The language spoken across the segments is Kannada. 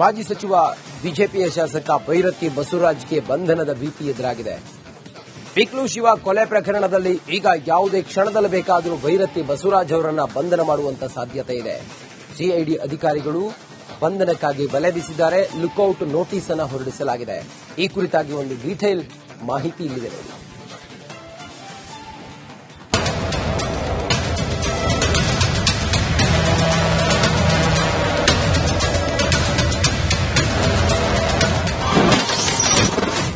ಮಾಜಿ ಸಚಿವ ಬಿಜೆಪಿಯ ಶಾಸಕ ಭೈರತಿ ಬಸವರಾಜ್ಗೆ ಬಂಧನದ ಭೀತಿ ಎದುರಾಗಿದೆ. ಬಿಕ್ಲು ಶಿವ ಕೊಲೆ ಪ್ರಕರಣದಲ್ಲಿ ಈಗ ಯಾವುದೇ ಕ್ಷಣದಲ್ಲಿ ಬೇಕಾದರೂ ಭೈರತಿ ಬಸವರಾಜ್ ಅವರನ್ನ ಬಂಧನ ಮಾಡುವಂತ ಸಾಧ್ಯತೆ ಇದೆ. ಸಿಐಡಿ ಅಧಿಕಾರಿಗಳು ಬಂಧನಕ್ಕಾಗಿ ಬಲೆ ಬೀಸಿದ್ದಾರೆ. ಲುಕ್ಔಟ್ ನೋಟಿಸ್ ಅನ್ನು ಹೊರಡಿಸಲಾಗಿದೆ. ಈ ಕುರಿತಾಗಿ ಒಂದು ಡೀಟೇಲ್ ಮಾಹಿತಿ ಇಲ್ಲಿದೆ ನೋಡಿ.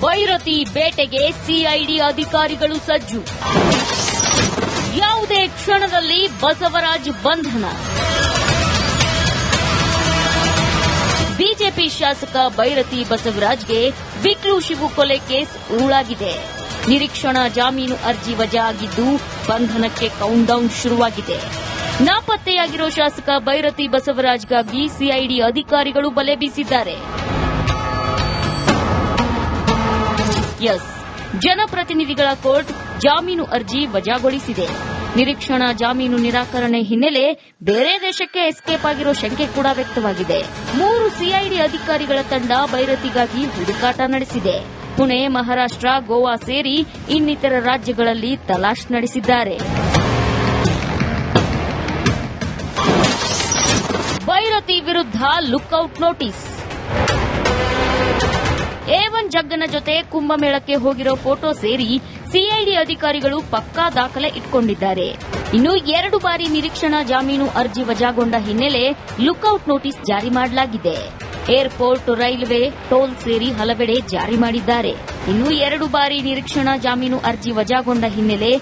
ಭೈರತಿ ಬೇಟೆಗೆ ಸಿಐಡಿ ಅಧಿಕಾರಿಗಳು ಸಜ್ಜು. ಯಾವುದೇ ಕ್ಷಣದಲ್ಲಿ ಬಸವರಾಜ್ ಬಂಧನ. ಬಿಜೆಪಿ ಶಾಸಕ ಭೈರತಿ ಬಸವರಾಜ್ಗೆ ಬಿಕ್ಲು ಶಿವು ಕೊಲೆ ಕೇಸ್ ಉರುಳಾಗಿದೆ. ನಿರೀಕ್ಷಣಾ ಜಾಮೀನು ಅರ್ಜಿ ವಜಾ ಆಗಿದ್ದು ಬಂಧನಕ್ಕೆ ಕೌಂಟ್ಡೌನ್ ಶುರುವಾಗಿದೆ. ನಾಪತ್ತೆಯಾಗಿರೋ ಶಾಸಕ ಭೈರತಿ ಬಸವರಾಜ್ಗಾಗಿ ಸಿಐಡಿ ಅಧಿಕಾರಿಗಳು ಬಲೆ ಬೀಸಿದ್ದಾರೆ. ಜನಪ್ರತಿನಿಧಿಗಳ ಕೋರ್ಟ್ ಜಾಮೀನು ಅರ್ಜಿ ವಜಾಗೊಳಿಸಿದೆ. ನಿರೀಕ್ಷಣಾ ಜಾಮೀನು ನಿರಾಕರಣೆ ಹಿನ್ನೆಲೆ ಬೇರೆ ದೇಶಕ್ಕೆ ಎಸ್ಕೇಪ್ ಆಗಿರೋ ಶಂಕೆ ಕೂಡ ವ್ಯಕ್ತವಾಗಿದೆ. 3 ಸಿಐಡಿ ಅಧಿಕಾರಿಗಳ ತಂಡ ಭೈರತಿಗಾಗಿ ಹುಡುಕಾಟ ನಡೆಸಿದೆ. ಪುಣೆ, ಮಹಾರಾಷ್ಟ್ರ, ಗೋವಾ ಸೇರಿ ಇನ್ನಿತರ ರಾಜ್ಯಗಳಲ್ಲಿ ತಲಾಶ್ ನಡೆಸಿದ್ದಾರೆ. ಭೈರತಿ ವಿರುದ್ಧ ಲುಕ್ಔಟ್ ನೋಟಿಸ್. A1 ಜಗ್ಗನ ಜೊತೆ ಕುಂಭಮೇಳಕ್ಕೆ ಹೋಗಿರೋ ಫೋಟೋ ಸೇರಿ ಸಿಐಡಿ ಅಧಿಕಾರಿಗಳು ಪಕ್ಕಾ ದಾಖಲೆ ಇಟ್ಕೊಂಡಿದ್ದಾರೆ. ಇನ್ನು 2 ಬಾರಿ ನಿರೀಕ್ಷಣಾ ಜಾಮೀನು ಅರ್ಜಿ ವಜಾಗೊಂಡ ಹಿನ್ನೆಲೆ ಲುಕ್ಔಟ್ ನೋಟಿಸ್ ಜಾರಿ ಮಾಡಲಾಗಿದೆ. ಏರ್ಪೋರ್ಟ್, ರೈಲ್ವೆ, ಟೋಲ್ ಸೇರಿ ಹಲವೆಡೆ ಜಾರಿ ಮಾಡಿದ್ದಾರೆ. ಇನ್ನು 2 ಬಾರಿ ನಿರೀಕ್ಷಣಾ ಜಾಮೀನು ಅರ್ಜಿ ವಜಾಗೊಂಡ ಹಿನ್ನೆಲೆ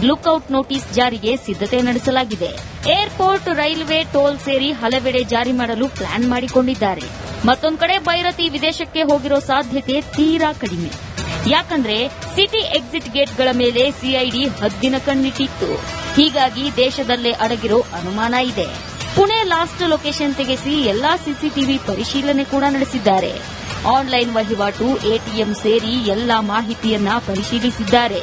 ಲುಕ್ಔಟ್ ನೋಟಿಸ್ ಜಾರಿಗೆ ಸಿದ್ದತೆ ನಡೆಸಲಾಗಿದೆ. ಏರ್ಪೋರ್ಟ್, ರೈಲ್ವೆ, ಟೋಲ್ ಸೇರಿ ಹಲವೆಡೆ ಜಾರಿ ಮಾಡಲು ಪ್ಲಾನ್ ಮಾಡಿಕೊಂಡಿದ್ದಾರೆ. ಮತ್ತೊಂದು ಕಡೆ ಭೈರತಿ ವಿದೇಶಕ್ಕೆ ಹೋಗಿರೋ ಸಾಧ್ಯತೆ ತೀರಾ ಕಡಿಮೆ. ಯಾಕಂದ್ರೆ ಸಿಟಿ ಎಕ್ಸಿಟ್ ಗೇಟ್ಗಳ ಮೇಲೆ ಸಿಐಡಿ ಹದ್ದಿನ ಕಣ್ಣಿಟ್ಟಿತ್ತು. ಹೀಗಾಗಿ ದೇಶದಲ್ಲೇ ಅಡಗಿರೋ ಅನುಮಾನ ಇದೆ. ಪುಣೆ ಲಾಸ್ಟ್ ಲೊಕೇಶನ್ ತೆಗೆಸಿ ಎಲ್ಲಾ ಸಿಸಿಟಿವಿ ಪರಿಶೀಲನೆ ಕೂಡ ನಡೆಸಿದ್ದಾರೆ. ಆನ್ಲೈನ್ ವಹಿವಾಟು, ಎಟಿಎಂ ಸೇರಿ ಎಲ್ಲಾ ಮಾಹಿತಿಯನ್ನ ಪರಿಶೀಲಿಸಿದ್ದಾರೆ.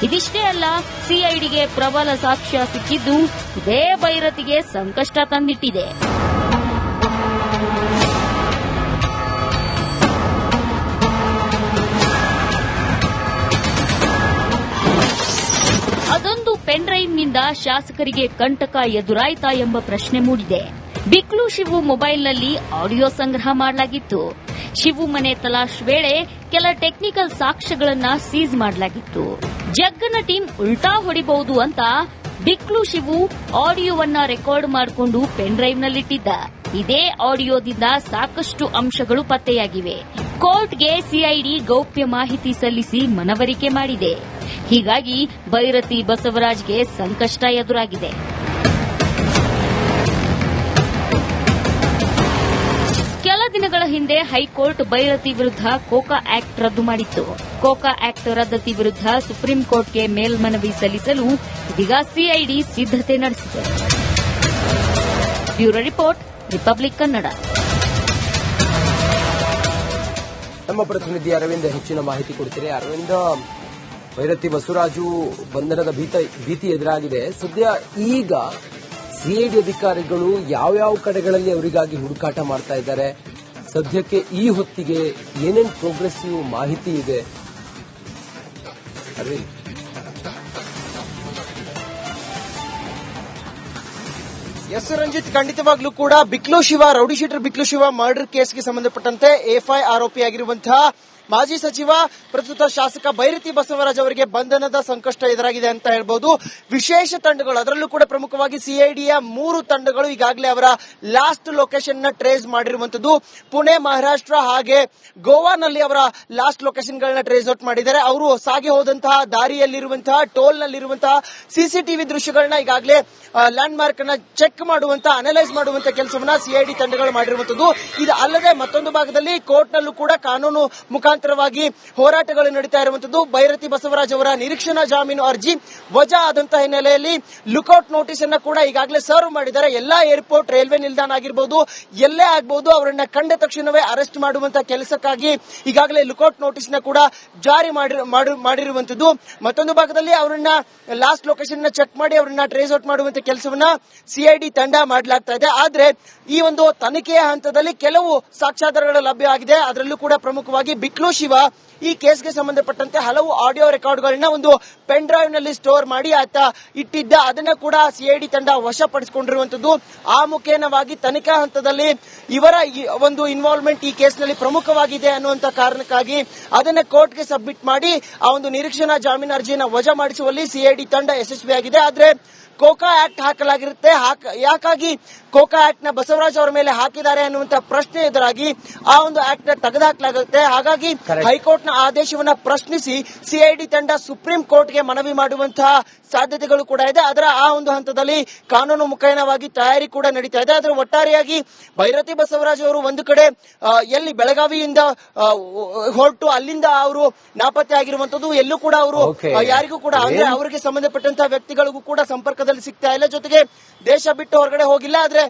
ಇದಿಷ್ಟೇ ಅಲ್ಲ, ಸಿಐಡಿಗೆ ಪ್ರಬಲ ಸಾಕ್ಷ್ಯ ಸಿಕ್ಕಿದ್ದು ಇದೇ ಭೈರತಿಗೆ ಸಂಕಷ್ಟ ತಂದಿಟ್ಟಿದೆ. ಅದೊಂದು ಪೆನ್ ಡ್ರೈವ್ನಿಂದ ಶಾಸಕರಿಗೆ ಕಂಟಕ ಎದುರಾಯ್ತಾ ಎಂಬ ಪ್ರಶ್ನೆ ಮೂಡಿದೆ. ಬಿಕ್ಲು ಶಿವು ಮೊಬೈಲ್ನಲ್ಲಿ ಆಡಿಯೋ ಸಂಗ್ರಹ ಮಾಡಲಾಗಿತ್ತು. ಶಿವು ಮನೆ ತಲಾಶ್ ವೇಳೆ ಕೆಲ ಟೆಕ್ನಿಕಲ್ ಸಾಕ್ಷ್ಯಗಳನ್ನ ಸೀಸ್ ಮಾಡಲಾಗಿತ್ತು. ಜಗ್ಗನ ಟೀಮ್ ಉಲ್ಟಾ ಹೊಡಿಬಹುದು ಅಂತ ಬಿಕ್ಲು ಶಿವು ಆಡಿಯೋವನ್ನ ರೆಕಾರ್ಡ್ ಮಾಡಿಕೊಂಡು ಪೆನ್ ಡ್ರೈವ್ನಲ್ಲಿಟ್ಟಿದ್ದ. ಇದೇ ಆಡಿಯೋದಿಂದ ಸಾಕಷ್ಟು ಅಂಶಗಳು ಪತ್ತೆಯಾಗಿವೆ. ಕೋರ್ಟ್ಗೆ ಸಿಐಡಿ ಗೌಪ್ಯ ಮಾಹಿತಿ ಸಲ್ಲಿಸಿ ಮನವರಿಕೆ ಮಾಡಿದೆ. ಹೀಗಾಗಿ ಭೈರತಿ ಬಸವರಾಜ್ಗೆ ಸಂಕಷ್ಟ ಎದುರಾಗಿದೆ. ಕೆಲ ದಿನಗಳ ಹಿಂದೆ ಹೈಕೋರ್ಟ್ ಭೈರತಿ ವಿರುದ್ಧ ಕೋಕಾ ಆಕ್ಟ್ ರದ್ದು ಮಾಡಿತ್ತು. ಕೋಕಾ ಆಕ್ಟ್ ರದ್ದತಿ ವಿರುದ್ಧ ಸುಪ್ರೀಂ ಕೋರ್ಟ್ಗೆ ಮೇಲ್ಮನವಿ ಸಲ್ಲಿಸಲು ಇದೀಗ ಸಿಐಡಿ ಸಿದ್ದತೆ ನಡೆಸಿದೆ. Bureau report, republic Kannada. ನಮ್ಮ ಪ್ರತಿನಿಧಿ ಅರವಿಂದ್ ಹೆಚ್ಚಿನ ಮಾಹಿತಿ ಕೊಡ್ತಾರೆ. ಅರವಿಂದ್, ಭೈರತಿ ಬಸವರಾಜು ಬಂಧನದ ಭೀತಿ ಎದುರಾಗಿದೆ. ಸದ್ಯ ಈಗ ಸಿಐಡಿ ಅಧಿಕಾರಿಗಳು ಯಾವ್ಯಾವ ಕಡೆಗಳಲ್ಲಿ ಅವರಿಗಾಗಿ ಹುಡುಕಾಟ ಮಾಡ್ತಾ ಇದ್ದಾರೆ? ಸದ್ಯಕ್ಕೆ ಈ ಹೊತ್ತಿಗೆ ಏನೇನು ಪ್ರೋಗ್ರೆಸಿವ್ ಮಾಹಿತಿ ಇದೆ? ಅರವಿಂದ್. ಎಸ್ ರಂಜಿತ್, ಖಂಡಿತವಾಗ್ಲೂ ಕೂಡ Biklu Shiva, rowdy sheeter Biklu Shiva murder ಕೇಸ್ಗೆ ಸಂಬಂಧಪಟ್ಟಂತೆ ಎಫ್ಐ ಆರೋಪಿಯಾಗಿರುವಂತಹ ಮಾಜಿ ಸಚಿವ ಪ್ರಸ್ತುತ ಶಾಸಕ ಭೈರತಿ ಬಸವರಾಜ್ ಅವರಿಗೆ ಬಂಧನದ ಸಂಕಷ್ಟ ಎದುರಾಗಿದೆ ಅಂತ ಹೇಳ್ಬಹುದು. ವಿಶೇಷ ತಂಡಗಳು, ಅದರಲ್ಲೂ ಕೂಡ ಪ್ರಮುಖವಾಗಿ ಸಿಐಡಿಯ 3 ತಂಡಗಳು ಈಗಾಗಲೇ ಅವರ ಲಾಸ್ಟ್ ಲೊಕೇಶನ್ ನ ಟ್ರೇಸ್ ಮಾಡಿರುವಂತದ್ದು. ಪುಣೆ, ಮಹಾರಾಷ್ಟ್ರ ಹಾಗೆ ಗೋವಾನಲ್ಲಿ ಅವರ ಲಾಸ್ಟ್ ಲೊಕೇಶನ್ ಗಳನ್ನ ಟ್ರೇಸ್ ಔಟ್ ಮಾಡಿದ್ದಾರೆ. ಅವರು ಸಾಗಿ ಹೋದಂತಹ ದಾರಿಯಲ್ಲಿರುವಂತಹ ಟೋಲ್ ನಲ್ಲಿರುವಂತಹ ಸಿಸಿಟಿವಿ ದೃಶ್ಯಗಳನ್ನ ಈಗಾಗಲೇ ಲ್ಯಾಂಡ್ ಮಾರ್ಕ್ ಅನ್ನ ಚೆಕ್ ಮಾಡುವಂತಹ, ಅನಲೈಸ್ ಮಾಡುವಂತಹ ಕೆಲಸವನ್ನ ಸಿಐಡಿ ತಂಡಗಳು ಮಾಡಿರುವಂತದ್ದು. ಇದು ಅಲ್ಲದೆ ಮತ್ತೊಂದು ಭಾಗದಲ್ಲಿ ಕೋರ್ಟ್ ನಲ್ಲೂ ಕೂಡ ಕಾನೂನು ಮುಖಾಂತರ ಮುಖಾಂತರವಾಗಿ ಹೋರಾಟಗಳು ನಡೀತಾ ಇರುವಂತದ್ದು. ಭೈರತಿ ಬಸವರಾಜ್ ಅವರ ನಿರೀಕ್ಷಣಾ ಜಾಮೀನು ಅರ್ಜಿ ವಜಾ ಆದಂತಹ ಹಿನ್ನೆಲೆಯಲ್ಲಿ ಲುಕೌಟ್ ನೋಟಿಸ್ ಅನ್ನ ಕೂಡ ಈಗಾಗಲೇ ಸರ್ವ್ ಮಾಡಿದ್ದಾರೆ. ಎಲ್ಲಾ ಏರ್ಪೋರ್ಟ್, ರೈಲ್ವೆ ನಿಲ್ದಾಣ ಆಗಿರಬಹುದು, ಎಲ್ಲೇ ಆಗಬಹುದು, ಅವರನ್ನ ಕಂಡ ತಕ್ಷಣವೇ ಅರೆಸ್ಟ್ ಮಾಡುವಂತಹ ಕೆಲಸಕ್ಕಾಗಿ ಈಗಾಗಲೇ ಲುಕೌಟ್ ನೋಟಿಸ್ ನ ಕೂಡ ಜಾರಿ ಮಾಡಿರುವಂತದ್ದು. ಮತ್ತೊಂದು ಭಾಗದಲ್ಲಿ ಅವರನ್ನ ಲಾಸ್ಟ್ ಲೊಕೇಶನ್ ಚೆಕ್ ಮಾಡಿ ಅವರನ್ನ ಟ್ರೇಸ್ ಔಟ್ ಮಾಡುವಂತ ಕೆಲಸವನ್ನ ಸಿಐಡಿ ತಂಡ ಮಾಡಲಾಗ್ತಾ ಇದೆ. ಆದ್ರೆ ಈ ಒಂದು ತನಿಖೆಯ ಹಂತದಲ್ಲಿ ಕೆಲವು ಸಾಕ್ಷ್ಯಾಧಾರಗಳು ಲಭ್ಯ ಆಗಿದೆ. ಅದರಲ್ಲೂ ಕೂಡ ಪ್ರಮುಖವಾಗಿ ಬಿಕ್ಲು ಶಿವ ಈ ಕೇಸ್ಗೆ ಸಂಬಂಧಪಟ್ಟಂತೆ ಹಲವು ಆಡಿಯೋ ರೆಕಾರ್ಡ್ಗಳನ್ನ ಒಂದು ಪೆನ್ ಡ್ರೈವ್ ನಲ್ಲಿ ಸ್ಟೋರ್ ಮಾಡಿ ಆತ ಇಟ್ಟಿದ್ದ. ಅದನ್ನ ಕೂಡ ಸಿಐಡಿ ತಂಡ ವಶಪಡಿಸಿಕೊಂಡಿರುವಂತದ್ದು. ಆ ಮುಖೇನವಾಗಿ ತನಿಖಾ ಹಂತದಲ್ಲಿ ಇವರ ಒಂದು ಇನ್ವಾಲ್ವ್ಮೆಂಟ್ ಈ ಕೇಸ್ನಲ್ಲಿ ಪ್ರಮುಖವಾಗಿದೆ ಅನ್ನುವಂತ ಕಾರಣಕ್ಕಾಗಿ ಅದನ್ನ ಕೋರ್ಟ್ಗೆ ಸಬ್ಮಿಟ್ ಮಾಡಿ ಆ ಒಂದು ನಿರೀಕ್ಷಣಾ ಜಾಮೀನು ಅರ್ಜಿಯನ್ನು ವಜಾ ಮಾಡಿಸುವಲ್ಲಿ ಸಿಐಡಿ ತಂಡ ಯಶಸ್ವಿಯಾಗಿದೆ. ಆದ್ರೆ ಕೋಕಾ ಆಕ್ಟ್ ಹಾಕಲಾಗಿರುತ್ತೆ. ಯಾಕಾಗಿ ಕೋಕಾ ಆಕ್ಟ್ ನ ಬಸವರಾಜ್ ಅವರ ಮೇಲೆ ಹಾಕಿದ್ದಾರೆ ಅನ್ನುವಂತ ಪ್ರಶ್ನೆ ಎದುರಾಗಿ ಆ ಒಂದು ಆಕ್ಟ್ ನ ತೆಗೆದುಹಾಕಲಾಗುತ್ತೆ. ಹಾಗಾಗಿ ಹೈಕೋರ್ಟ್ ನ ಆದೇಶವನ್ನ ಪ್ರಶ್ನಿಸಿ ಸಿಐಡಿ ತಂಡ ಸುಪ್ರೀಂ ಕೋರ್ಟ್ಗೆ ಮನವಿ ಮಾಡುವಂತಹ ಸಾಧ್ಯತೆಗಳು ಕೂಡ ಇದೆ. ಅದರ ಆ ಒಂದು ಹಂತದಲ್ಲಿ ಕಾನೂನು ಮುಖೇನವಾಗಿ ತಯಾರಿ ಕೂಡ ನಡೀತಾ ಇದೆ. ಅದರ ಒಟ್ಟಾರೆಯಾಗಿ ಭೈರತಿ ಬಸವರಾಜ್ ಅವರು ಒಂದು ಕಡೆ ಎಲ್ಲಿ ಬೆಳಗಾವಿಯಿಂದ ಹೊರಟು ಅಲ್ಲಿಂದ ಅವರು ನಾಪತ್ತೆ ಆಗಿರುವಂತದ್ದು, ಎಲ್ಲೂ ಕೂಡ ಅವರು ಯಾರಿಗೂ ಕೂಡ ಅಂದ್ರೆ ಅವರಿಗೆ ಸಂಬಂಧಪಟ್ಟಂತಹ ವ್ಯಕ್ತಿಗಳಿಗೂ ಕೂಡ ಸಂಪರ್ಕದಲ್ಲಿ ಸಿಗ್ತಾ ಇಲ್ಲ. ಜೊತೆಗೆ ದೇಶ ಬಿಟ್ಟು ಹೊರಗಡೆ ಹೋಗಿಲ್ಲ. ಆದ್ರೆ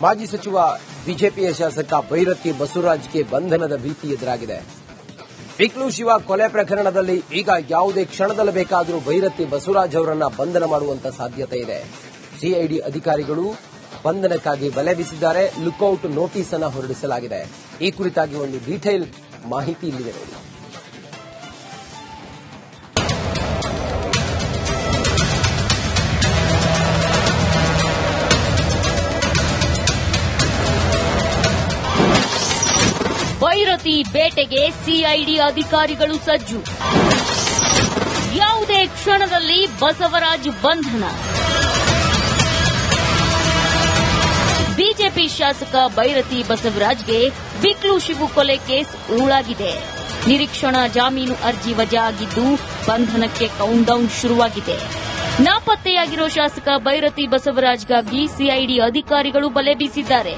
ಮಾಜಿ ಸಚಿವ ಬಿಜೆಪಿಯ ಶಾಸಕ ಭೈರತಿ ಬಸವರಾಜ್ಗೆ ಬಂಧನದ ಭೀತಿ ಎದುರಾಗಿದೆ. ಬಿಕ್ಲು ಶಿವ ಕೊಲೆ ಪ್ರಕರಣದಲ್ಲಿ ಈಗ ಯಾವುದೇ ಕ್ಷಣದಲ್ಲಿ ಬೇಕಾದರೂ ಭೈರತಿ ಬಸವರಾಜ್ ಅವರನ್ನ ಬಂಧನ ಮಾಡುವಂತ ಸಾಧ್ಯತೆ ಇದೆ. ಸಿಐಡಿ ಅಧಿಕಾರಿಗಳು ಬಂಧನಕ್ಕಾಗಿ ಬಲೆ ಬೀಸಿದ್ದಾರೆ. ಲುಕೌಟ್ ನೋಟಿಸ್ ಅನ್ನು ಹೊರಡಿಸಲಾಗಿದೆ. ಈ ಕುರಿತಾಗಿ ಒಂದು ಡೀಟೇಲ್ ಮಾಹಿತಿ ಇಲ್ಲಿದೆ ನೋಡಿ. ಭೈರತಿ ಬೇಟೆಗೆ ಸಿಐಡಿ ಅಧಿಕಾರಿಗಳು ಸಜ್ಜು. ಯಾವುದೇ ಕ್ಷಣದಲ್ಲಿ ಬಸವರಾಜ್ ಬಂಧನ. ಬಿಜೆಪಿ ಶಾಸಕ ಭೈರತಿ ಬಸವರಾಜ್ಗೆ ಬಿಕ್ಲು ಶಿವು ಕೊಲೆ ಕೇಸ್ ಉರುಳಾಗಿದೆ. ನಿರೀಕ್ಷಣಾ ಜಾಮೀನು ಅರ್ಜಿ ವಜಾ ಆಗಿದ್ದು ಬಂಧನಕ್ಕೆ ಕೌಂಟ್ಡೌನ್ ಶುರುವಾಗಿದೆ. ನಾಪತ್ತೆಯಾಗಿರೋ ಶಾಸಕ ಭೈರತಿ ಬಸವರಾಜ್ಗಾಗಿ ಸಿಐಡಿ ಅಧಿಕಾರಿಗಳು ಬಲೆ ಬೀಸಿದ್ದಾರೆ.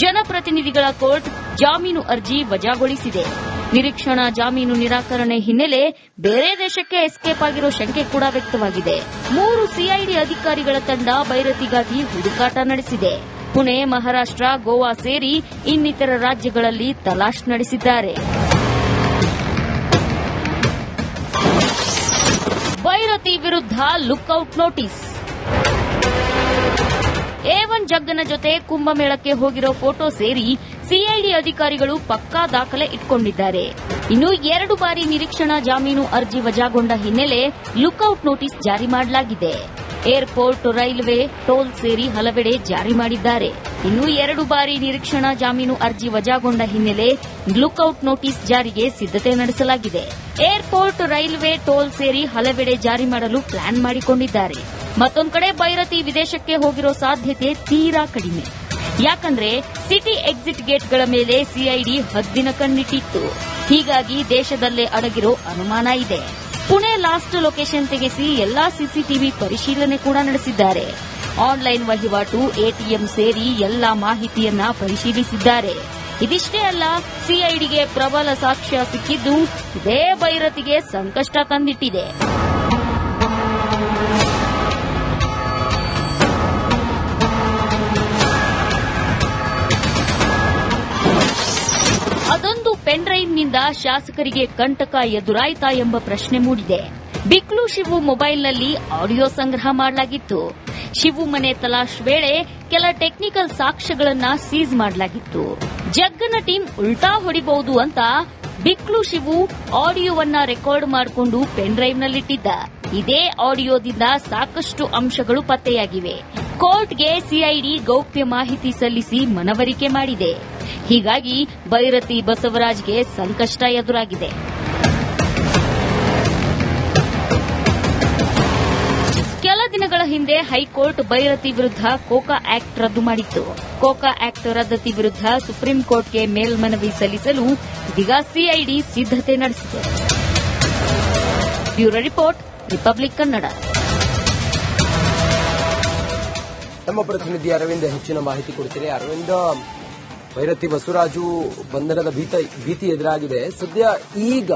ಜನಪ್ರತಿನಿಧಿಗಳ ಕೋರ್ಟ್ ಜಾಮೀನು ಅರ್ಜಿ ವಜಾಗೊಳಿಸಿದೆ. ನಿರೀಕ್ಷಣಾ ಜಾಮೀನು ನಿರಾಕರಣೆ ಹಿನ್ನೆಲೆ ಬೇರೆ ದೇಶಕ್ಕೆ ಎಸ್ಕೇಪ್ ಆಗಿರೋ ಶಂಕೆ ಕೂಡ ವ್ಯಕ್ತವಾಗಿದೆ. 3 ಸಿಐಡಿ ಅಧಿಕಾರಿಗಳ ತಂಡ ಭೈರತಿಗಾಗಿ ಹುಡುಕಾಟ ನಡೆಸಿದೆ. ಪುಣೆ, ಮಹಾರಾಷ್ಟ್ರ, ಗೋವಾ ಸೇರಿ ಇನ್ನಿತರ ರಾಜ್ಯಗಳಲ್ಲಿ ತಲಾಶ್ ನಡೆಸಿದ್ದಾರೆ. ಭೈರತಿ ವಿರುದ್ಧ ಲುಕ್ಔಟ್ ನೋಟಿಸ್. A1 ಜಗ್ಗನ ಜೊತೆ ಕುಂಭಮೇಳಕ್ಕೆ ಹೋಗಿರೋ ಫೋಟೋ ಸೇರಿ ಸಿಐಡಿ ಅಧಿಕಾರಿಗಳು ಪಕ್ಕಾ ದಾಖಲೆ ಇಟ್ಕೊಂಡಿದ್ದಾರೆ. ಇನ್ನು 2 ಬಾರಿ ನಿರೀಕ್ಷಣಾ ಜಾಮೀನು ಅರ್ಜಿ ವಜಾಗೊಂಡ ಹಿನ್ನೆಲೆ ಲುಕ್ಔಟ್ ನೋಟಿಸ್ ಜಾರಿ ಮಾಡಲಾಗಿದೆ. ಏರ್ಪೋರ್ಟ್, ರೈಲ್ವೆ, ಟೋಲ್ ಸೇರಿ ಹಲವೆಡೆ ಜಾರಿ ಮಾಡಿದ್ದಾರೆ. ಇನ್ನು 2 ಬಾರಿ ನಿರೀಕ್ಷಣಾ ಜಾಮೀನು ಅರ್ಜಿ ವಜಾಗೊಂಡ ಹಿನ್ನೆಲೆ ಲುಕ್ಔಟ್ ನೋಟಿಸ್ ಜಾರಿಗೆ ಸಿದ್ದತೆ ನಡೆಸಲಾಗಿದೆ. ಏರ್ಪೋರ್ಟ್, ರೈಲ್ವೆ, ಟೋಲ್ ಸೇರಿ ಹಲವೆಡೆ ಜಾರಿ ಮಾಡಲು ಪ್ಲಾನ್ ಮಾಡಿಕೊಂಡಿದ್ದಾರೆ. ಮತ್ತೊಂದು ಕಡೆ ಭೈರತಿ ವಿದೇಶಕ್ಕೆ ಹೋಗಿರೋ ಸಾಧ್ಯತೆ ತೀರಾ ಕಡಿಮೆ. ಯಾಕಂದ್ರೆ ಸಿಟಿ ಎಕ್ಸಿಟ್ ಗೇಟ್ಗಳ ಮೇಲೆ ಸಿಐಡಿ ಹದ್ದಿನ ಕಣ್ಣಿಟ್ಟಿತ್ತು. ಹೀಗಾಗಿ ದೇಶದಲ್ಲೇ ಅಡಗಿರೋ ಅನುಮಾನ ಇದೆ. ಪುಣೆ ಲಾಸ್ಟ್ ಲೊಕೇಶನ್ ತೆಗೆಸಿ ಎಲ್ಲಾ ಸಿಸಿಟಿವಿ ಪರಿಶೀಲನೆ ಕೂಡ ನಡೆಸಿದ್ದಾರೆ. ಆನ್ಲೈನ್ ವಹಿವಾಟು, ಎಟಿಎಂ ಸೇರಿ ಎಲ್ಲಾ ಮಾಹಿತಿಯನ್ನ ಪರಿಶೀಲಿಸಿದ್ದಾರೆ. ಇದಿಷ್ಟೇ ಅಲ್ಲ, ಸಿಐಡಿಗೆ ಪ್ರಬಲ ಸಾಕ್ಷ್ಯ ಸಿಕ್ಕಿದ್ದು ಇದೇ ಭೈರತಿಗೆ ಸಂಕಷ್ಟ ತಂದಿಟ್ಟಿದೆ. ಅದೊಂದು ಪೆನ್ ಡ್ರೈವ್ನಿಂದ ಶಾಸಕರಿಗೆ ಕಂಟಕ ಎದುರಾಯಿತಾ ಎಂಬ ಪ್ರಶ್ನೆ ಮೂಡಿದೆ. ಬಿಕ್ಲು ಶಿವು ಮೊಬೈಲ್ನಲ್ಲಿ ಆಡಿಯೋ ಸಂಗ್ರಹ ಮಾಡಲಾಗಿತ್ತು. ಶಿವು ಮನೆ ತಲಾಶ್ ವೇಳೆ ಕೆಲ ಟೆಕ್ನಿಕಲ್ ಸಾಕ್ಷ್ಯಗಳನ್ನ ಸೀಸ್ ಮಾಡಲಾಗಿತ್ತು. ಜಗ್ಗನ ಟೀಮ್ ಉಲ್ಟಾ ಹೊಡಿಬಹುದು ಅಂತ ಬಿಕ್ಲು ಶಿವು ಆಡಿಯೋವನ್ನ ರೆಕಾರ್ಡ್ ಮಾಡಿಕೊಂಡು ಪೆನ್ ಡ್ರೈವ್ನಲ್ಲಿಟ್ಟಿದ್ದ. ಇದೇ ಆಡಿಯೋದಿಂದ ಸಾಕಷ್ಟು ಅಂಶಗಳು ಪತ್ತೆಯಾಗಿವೆ. ಕೋರ್ಟ್ಗೆ ಸಿಐಡಿ ಗೌಪ್ಯ ಮಾಹಿತಿ ಸಲ್ಲಿಸಿ ಮನವರಿಕೆ ಮಾಡಿದೆ. ಹೀಗಾಗಿ ಭೈರತಿ ಬಸವರಾಜ್ಗೆ ಸಂಕಷ್ಟ ಎದುರಾಗಿದೆ. ಕೆಲ ದಿನಗಳ ಹಿಂದೆ ಹೈಕೋರ್ಟ್ ಭೈರತಿ ವಿರುದ್ಧ ಕೋಕಾ ಆಕ್ಟ್ ರದ್ದು ಮಾಡಿತ್ತು. ಕೋಕಾ ಆಕ್ಟ್ ರದ್ದತಿ ವಿರುದ್ಧ ಸುಪ್ರೀಂ ಕೋರ್ಟ್ಗೆ ಮೇಲ್ಮನವಿ ಸಲ್ಲಿಸಲು ಇದೀಗ ಸಿಐಡಿ ಸಿದ್ದತೆ ನಡೆಸಿದೆ. Bureau report, republic Kannada. ನಮ್ಮ ಪ್ರತಿನಿಧಿ ಅರವಿಂದ್ ಹೆಚ್ಚಿನ ಮಾಹಿತಿ ಕೊಡ್ತೀರಿ. ಅರವಿಂದ್, ಭೈರತಿ ಬಸವರಾಜು ಬಂಧನದ ಭೀತಿ ಎದುರಾಗಿದೆ. ಸದ್ಯ ಈಗ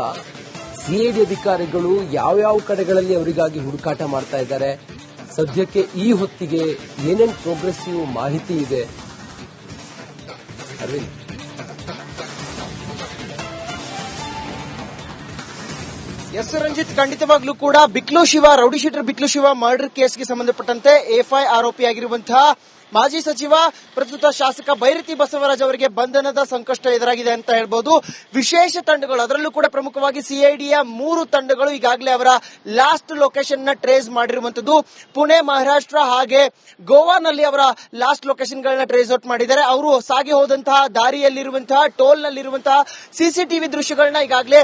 ಸಿಐಡಿ ಅಧಿಕಾರಿಗಳು ಯಾವ್ಯಾವ ಕಡೆಗಳಲ್ಲಿ ಅವರಿಗಾಗಿ ಹುಡುಕಾಟ ಮಾಡ್ತಾ ಇದ್ದಾರೆ? ಸದ್ಯಕ್ಕೆ ಈ ಹೊತ್ತಿಗೆ ಏನೇನು ಪ್ರೋಗ್ರೆಸಿವ್ ಮಾಹಿತಿ ಇದೆ ಅರವಿಂದ್? ಎಸ್ ರಂಜಿತ್, ಖಂಡಿತವಾಗ್ಲೂ ಕೂಡ Biklu Shiva, rowdy sheeter Biklu Shiva murder ಕೇಸ್ಗೆ ಸಂಬಂಧಪಟ್ಟಂತೆ ಎಫ್ಐ ಆರೋಪಿಯಾಗಿರುವಂತಹ ಮಾಜಿ ಸಚಿವ ಪ್ರಸ್ತುತ ಶಾಸಕ ಭೈರತಿ ಬಸವರಾಜ್ ಅವರಿಗೆ ಬಂಧನದ ಸಂಕಷ್ಟ ಎದುರಾಗಿದೆ ಅಂತ ಹೇಳ್ಬೋದು. ವಿಶೇಷ ತಂಡಗಳು, ಅದರಲ್ಲೂ ಕೂಡ ಪ್ರಮುಖವಾಗಿ ಸಿಐಡಿಯ 3 ತಂಡಗಳು ಈಗಾಗಲೇ ಅವರ ಲಾಸ್ಟ್ ಲೊಕೇಶನ್ ನ ಟ್ರೇಸ್ ಮಾಡಿರುವಂತದ್ದು. ಪುಣೆ, ಮಹಾರಾಷ್ಟ್ರ ಹಾಗೆ ಗೋವಾನಲ್ಲಿ ಅವರ ಲಾಸ್ಟ್ ಲೊಕೇಶನ್ ಗಳನ್ನ ಟ್ರೇಸ್ ಔಟ್ ಮಾಡಿದ್ದಾರೆ. ಅವರು ಸಾಗಿ ಹೋದಂತಹ ದಾರಿಯಲ್ಲಿರುವಂತಹ ಟೋಲ್ ನಲ್ಲಿರುವಂತಹ ಸಿಸಿಟಿವಿ ದೃಶ್ಯಗಳನ್ನ ಈಗಾಗಲೇ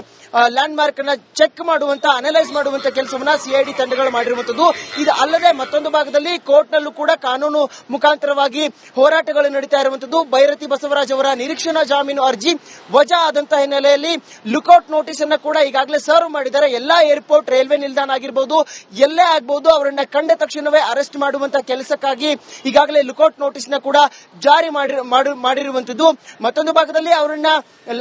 ಲ್ಯಾಂಡ್ ಮಾರ್ಕ್ ಅನ್ನ ಚೆಕ್ ಮಾಡುವಂತಹ, ಅನಲೈಸ್ ಮಾಡುವಂತಹ ಕೆಲಸವನ್ನ ಸಿಐಡಿ ತಂಡಗಳು ಮಾಡಿರುವಂತದ್ದು. ಇದು ಅಲ್ಲದೆ ಮತ್ತೊಂದು ಭಾಗದಲ್ಲಿ ಕೋರ್ಟ್ ನಲ್ಲೂ ಕೂಡ ಕಾನೂನು ಮುಖಾಂತರವಾಗಿ ಹೋರಾಟಗಳು ನಡೀತಾ ಇರುವಂತದ್ದು. ಭೈರತಿ ಬಸವರಾಜ್ ಅವರ ನಿರೀಕ್ಷಣಾ ಜಾಮೀನು ಅರ್ಜಿ ವಜಾ ಆದಂತಹ ಹಿನ್ನೆಲೆಯಲ್ಲಿ ಲುಕೌಟ್ ನೋಟಿಸ್ ಅನ್ನ ಕೂಡ ಈಗಾಗಲೇ ಸರ್ವ್ ಮಾಡಿದ್ದಾರೆ. ಎಲ್ಲಾ ಏರ್ಪೋರ್ಟ್, ರೈಲ್ವೆ ನಿಲ್ದಾಣ ಆಗಿರಬಹುದು, ಎಲ್ಲೇ ಆಗಬಹುದು, ಅವರನ್ನ ಕಂಡ ತಕ್ಷಣವೇ ಅರೆಸ್ಟ್ ಮಾಡುವಂತಹ ಕೆಲಸಕ್ಕಾಗಿ ಈಗಾಗಲೇ ಲುಕೌಟ್ ನೋಟಿಸ್ ನ ಕೂಡ ಜಾರಿ ಮಾಡಿರುವಂತದ್ದು. ಮತ್ತೊಂದು ಭಾಗದಲ್ಲಿ ಅವರನ್ನ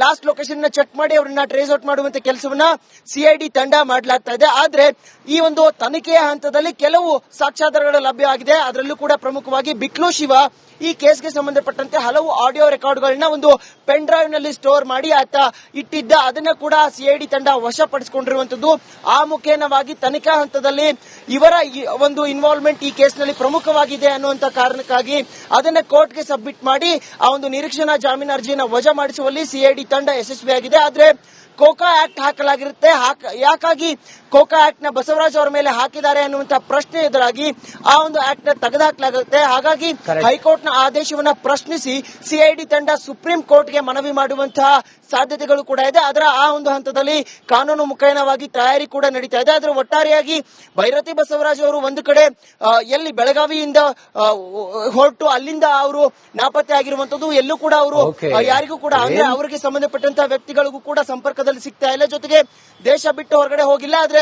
ಲಾಸ್ಟ್ ಲೊಕೇಶನ್ ನ ಚೆಕ್ ಮಾಡಿ ಅವರನ್ನ ಟ್ರೇಸ್ ಔಟ್ ಮಾಡುವಂತ ಕೆಲಸವನ್ನ ಸಿಐಡಿ ತಂಡ ಮಾಡಲಾಗ್ತಾ ಇದೆ. ಆದ್ರೆ ಈ ಒಂದು ತನಿಖೆಯ ಹಂತದಲ್ಲಿ ಕೆಲವು ಸಾಕ್ಷ್ಯಾಧಾರಗಳು ಲಭ್ಯವಾಗಿದೆ. ಅದರಲ್ಲೂ ಕೂಡ ಪ್ರಮುಖವಾಗಿ ಬಿಕ್ಲು ಶಿವ ಈ ಕೇಸ್ಗೆ ಸಂಬಂಧಪಟ್ಟಂತೆ ಹಲವು ಆಡಿಯೋ ರೆಕಾರ್ಡ್ಗಳನ್ನ ಒಂದು ಪೆನ್ ಡ್ರೈವ್ ನಲ್ಲಿ ಸ್ಟೋರ್ ಮಾಡಿ ಆತ ಇಟ್ಟಿದ್ದ, ಅದನ್ನ ಕೂಡ ಸಿಐಡಿ ತಂಡ ವಶಪಡಿಸಿಕೊಂಡಿರುವಂತದ್ದು. ಆ ಮುಖೇನವಾಗಿ ತನಿಖಾ ಹಂತದಲ್ಲಿ ಇವರ ಒಂದು ಇನ್ವಾಲ್ವ್ಮೆಂಟ್ ಈ ಕೇಸ್ನಲ್ಲಿ ಪ್ರಮುಖವಾಗಿದೆ ಅನ್ನುವಂತ ಕಾರಣಕ್ಕಾಗಿ ಅದನ್ನ ಕೋರ್ಟ್ಗೆ ಸಬ್ಮಿಟ್ ಮಾಡಿ ಆ ಒಂದು ನಿರೀಕ್ಷಣಾ ಜಾಮೀನು ಅರ್ಜಿಯನ್ನು ವಜಾ ಮಾಡಿಸುವಲ್ಲಿ ಸಿಐಡಿ ತಂಡ ಯಶಸ್ವಿಯಾಗಿದೆ. ಆದ್ರೆ ಕೋಕಾ ಆಕ್ಟ್ ಹಾಕಲಾಗಿರುತ್ತೆ. ಯಾಕಾಗಿ ಕೋಕಾ ಆಕ್ಟ್ ನ ಬಸವರಾಜ್ ಅವರ ಮೇಲೆ ಹಾಕಿದ್ದಾರೆ ಅನ್ನುವಂತ ಪ್ರಶ್ನೆ ಎದುರಾಗಿ ಆ ಒಂದು ಆಕ್ಟ್ ನ ತೆಗೆದುಹಾಕಲಾಗುತ್ತೆ. ಹಾಗಾಗಿ ಹೈಕೋರ್ಟ್ ನ ಆದೇಶವನ್ನ ಪ್ರಶ್ನಿಸಿ ಸಿಐಡಿ ತಂಡ ಸುಪ್ರೀಂ ಕೋರ್ಟ್ಗೆ ಮನವಿ ಮಾಡುವಂತಹ ಸಾಧ್ಯತೆಗಳು ಕೂಡ ಇದೆ. ಅದರ ಆ ಒಂದು ಹಂತದಲ್ಲಿ ಕಾನೂನು ಮುಖೇನವಾಗಿ ತಯಾರಿ ಕೂಡ ನಡೀತಾ ಇದೆ. ಅದರ ಒಟ್ಟಾರೆಯಾಗಿ ಭೈರತಿ ಬಸವರಾಜ್ ಅವರು ಒಂದು ಕಡೆ ಎಲ್ಲಿ ಬೆಳಗಾವಿಯಿಂದ ಹೊರಟು ಅಲ್ಲಿಂದ ಅವರು ನಾಪತ್ತೆ ಆಗಿರುವಂತದ್ದು, ಎಲ್ಲೂ ಕೂಡ ಅವರು ಯಾರಿಗೂ ಕೂಡ ಅಂದ್ರೆ ಅವರಿಗೆ ಸಂಬಂಧಪಟ್ಟಂತಹ ವ್ಯಕ್ತಿಗಳಿಗೂ ಕೂಡ ಸಂಪರ್ಕದಲ್ಲಿ ಸಿಗ್ತಾ ಇಲ್ಲ. ಜೊತೆಗೆ ದೇಶ ಬಿಟ್ಟು ಹೊರಗಡೆ ಹೋಗಿಲ್ಲ. ಆದ್ರೆ